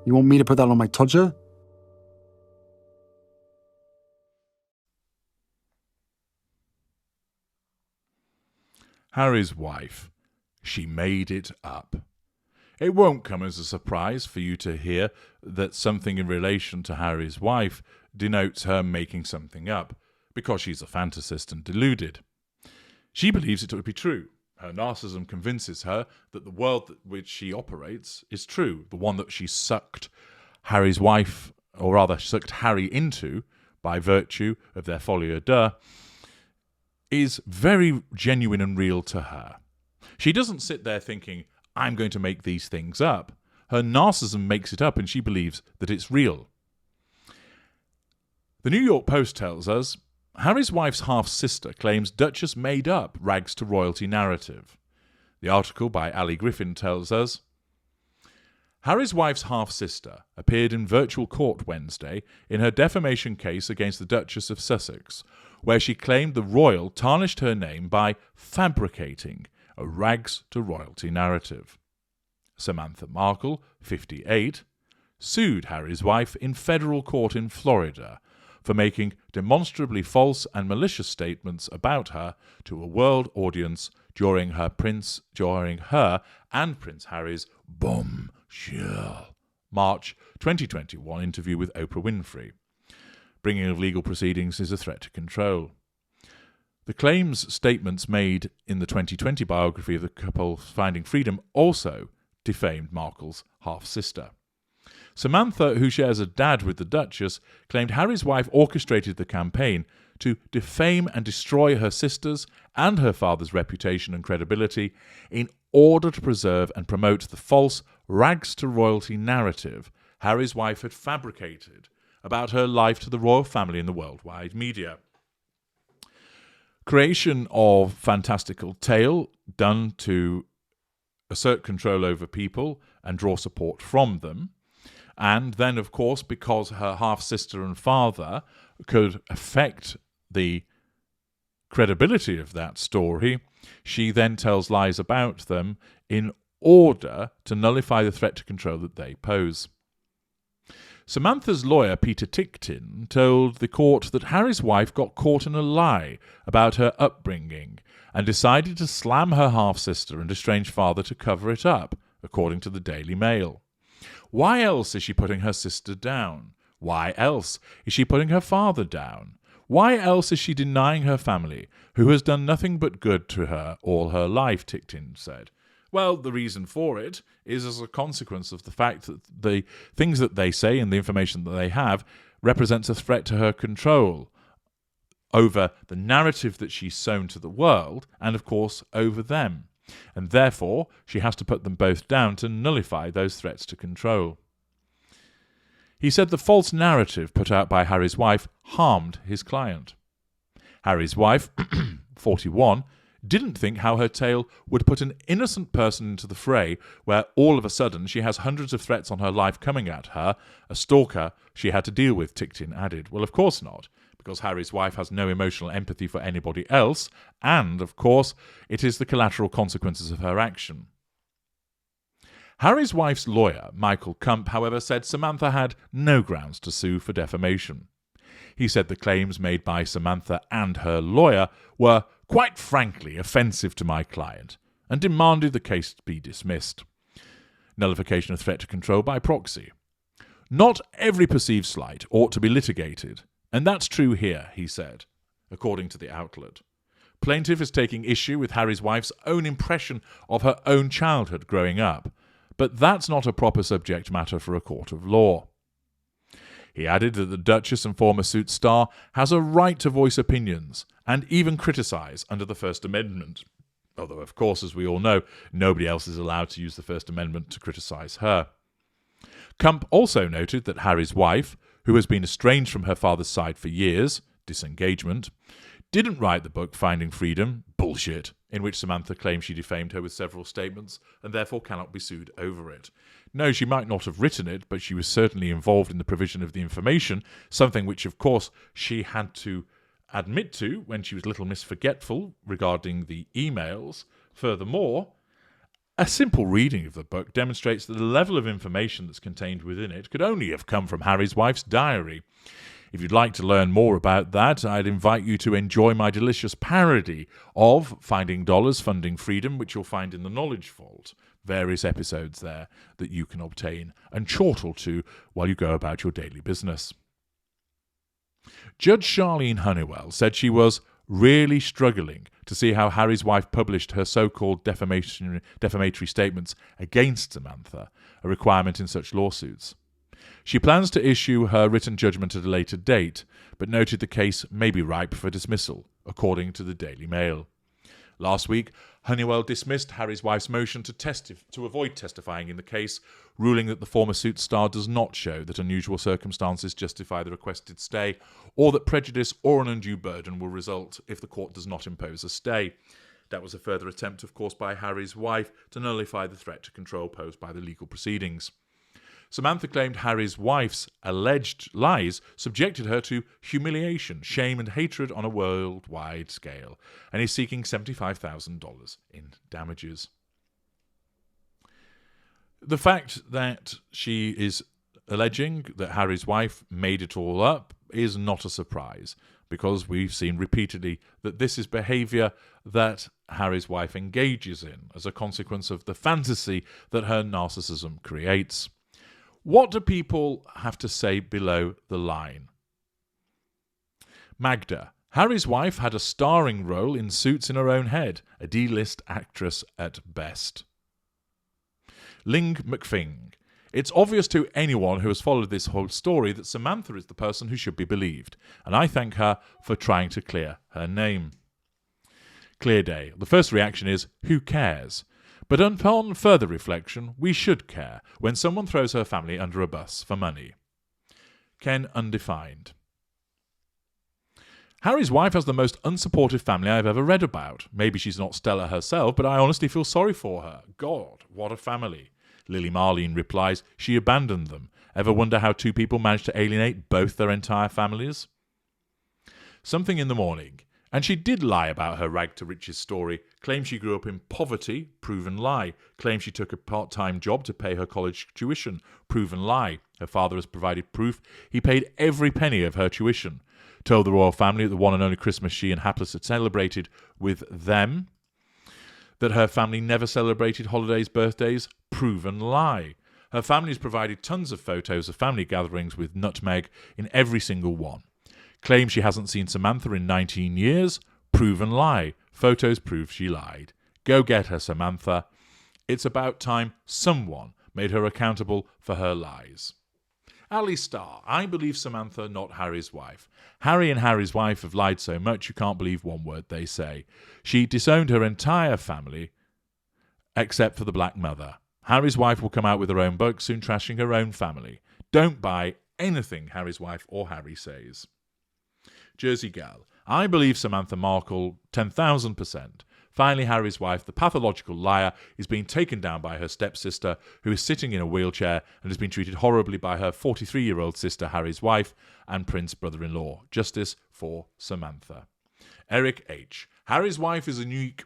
You want me to put that on my Tudor? Harry's wife. She made it up. It won't come as a surprise for you to hear that something in relation to Harry's wife denotes her making something up, because she's a fantasist and deluded. She believes it to be true. Her narcissism convinces her that the world which she operates is true, the one that she sucked Harry's wife, or rather sucked Harry into by virtue of their folie à deux, is very genuine and real to her. She doesn't sit there thinking, I'm going to make these things up. Her narcissism makes it up and she believes that it's real. The New York Post tells us, Harry's wife's half-sister claims Duchess made up rags to royalty narrative. The article by Ali Griffin tells us, Harry's wife's half-sister appeared in virtual court Wednesday in her defamation case against the Duchess of Sussex, where she claimed the royal tarnished her name by fabricating a rags-to-royalty narrative. Samantha Markle, 58, sued Harry's wife in federal court in Florida for making demonstrably false and malicious statements about her to a world audience during her and Prince Harry's bombshell March 2021 interview with Oprah Winfrey. Bringing of legal proceedings is a threat to control. The claims statements made in the 2020 biography of the couple Finding Freedom also defamed Markle's half-sister. Samantha, who shares a dad with the Duchess, claimed Harry's wife orchestrated the campaign to defame and destroy her sister's and her father's reputation and credibility in order to preserve and promote the false rags-to-royalty narrative Harry's wife had fabricated about her life to the royal family and the worldwide media. Creation of fantastical tale done to assert control over people and draw support from them. And then, of course, because her half-sister and father could affect the credibility of that story, she then tells lies about them in order to nullify the threat to control that they pose. Samantha's lawyer, Peter Ticktin, told the court that Harry's wife got caught in a lie about her upbringing and decided to slam her half-sister and estranged father to cover it up, according to the Daily Mail. Why else is she putting her sister down? Why else is she putting her father down? Why else is she denying her family, who has done nothing but good to her all her life, Ticktin said. Well, the reason for it is as a consequence of the fact that the things that they say and the information that they have represents a threat to her control over the narrative that she's sown to the world and, of course, over them. And therefore, she has to put them both down to nullify those threats to control. He said the false narrative put out by Harry's wife harmed his client. Harry's wife, 41, didn't think how her tale would put an innocent person into the fray where all of a sudden she has hundreds of threats on her life coming at her, a stalker she had to deal with, Ticktin added. Well, of course not, because Harry's wife has no emotional empathy for anybody else, and, of course, it is the collateral consequences of her action. Harry's wife's lawyer, Michael Kump, however, said Samantha had no grounds to sue for defamation. He said the claims made by Samantha and her lawyer were, quite frankly, offensive to my client, and demanded the case be dismissed. Nullification of threat to control by proxy. Not every perceived slight ought to be litigated, and that's true here, he said, according to the outlet. Plaintiff is taking issue with Harry's wife's own impression of her own childhood growing up, but that's not a proper subject matter for a court of law. He added that the Duchess and former Suits star has a right to voice opinions and even criticise under the First Amendment, although, of course, as we all know, nobody else is allowed to use the First Amendment to criticise her. Kump also noted that Harry's wife, who has been estranged from her father's side for years, disengagement, didn't write the book Finding Freedom, bullshit, in which Samantha claims she defamed her with several statements and therefore cannot be sued over it. No, she might not have written it, but she was certainly involved in the provision of the information, something which, of course, she had to admit to when she was Little Miss Forgetful regarding the emails. Furthermore, A simple reading of the book demonstrates that the level of information that's contained within it could only have come from Harry's wife's diary. If you'd like to learn more about that, I'd invite you to enjoy my delicious parody of Finding Dollars, Funding Freedom, which you'll find in the Knowledge Vault. Various episodes there that you can obtain and chortle to while you go about your daily business. Judge Charlene Honeywell said she was really struggling to see how Harry's wife published her so-called defamatory statements against Samantha, a requirement in such lawsuits. She plans to issue her written judgment at a later date, but noted the case may be ripe for dismissal, according to the Daily Mail. Last week, Honeywell dismissed Harry's wife's motion to avoid testifying in the case, ruling that the former Suits star does not show that unusual circumstances justify the requested stay, or that prejudice or an undue burden will result if the court does not impose a stay. That was a further attempt, of course, by Harry's wife to nullify the threat to control posed by the legal proceedings. Samantha claimed Harry's wife's alleged lies subjected her to humiliation, shame and hatred on a worldwide scale, and is seeking $75,000 in damages. The fact that she is alleging that Harry's wife made it all up is not a surprise, because we've seen repeatedly that this is behaviour that Harry's wife engages in as a consequence of the fantasy that her narcissism creates. What do people have to say below the line? Magda. Harry's wife had a starring role in Suits in her own head, a D-list actress at best. Ling McFing. It's obvious to anyone who has followed this whole story that Samantha is the person who should be believed, and I thank her for trying to clear her name. Clear Day. The first reaction is, who cares? But upon further reflection, we should care when someone throws her family under a bus for money. Ken Undefined. Harry's wife has the most unsupportive family I've ever read about. Maybe she's not stellar herself, but I honestly feel sorry for her. God, what a family. Lily Marlene replies, she abandoned them. Ever wonder how two people manage to alienate both their entire families? Something in the Morning. And she did lie about her rag-to-riches story, claimed she grew up in poverty, proven lie, claimed she took a part-time job to pay her college tuition, proven lie. Her father has provided proof he paid every penny of her tuition. Told the royal family at the one and only Christmas she and Hapless had celebrated with them, that her family never celebrated holidays, birthdays, proven lie. Her family has provided tons of photos of family gatherings with Nutmeg in every single one. Claims she hasn't seen Samantha in 19 years. Proven lie. Photos prove she lied. Go get her, Samantha. It's about time someone made her accountable for her lies. Ali Starr. I believe Samantha, not Harry's wife. Harry and Harry's wife have lied so much you can't believe one word they say. She disowned her entire family, except for the Black Mother. Harry's wife will come out with her own book, soon trashing her own family. Don't buy anything Harry's wife or Harry says. Jersey Gal. I believe Samantha Markle 10,000%. Finally, Harry's wife, the pathological liar, is being taken down by her stepsister, who is sitting in a wheelchair and has been treated horribly by her 43-year-old sister, Harry's wife, and Prince brother-in-law. Justice for Samantha. Eric H. Harry's wife is a unique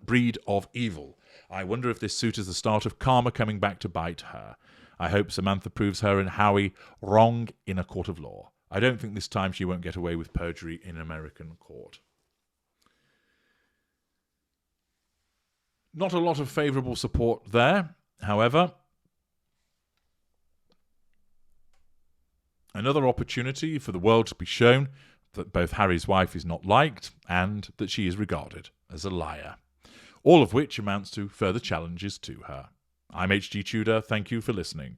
breed of evil. I wonder if this suit is the start of karma coming back to bite her. I hope Samantha proves her and Howie wrong in a court of law. I don't think this time she won't get away with perjury in an American court. Not a lot of favourable support there, however. Another opportunity for the world to be shown that both Harry's wife is not liked and that she is regarded as a liar. All of which amounts to further challenges to her. I'm H.G. Tudor. Thank you for listening.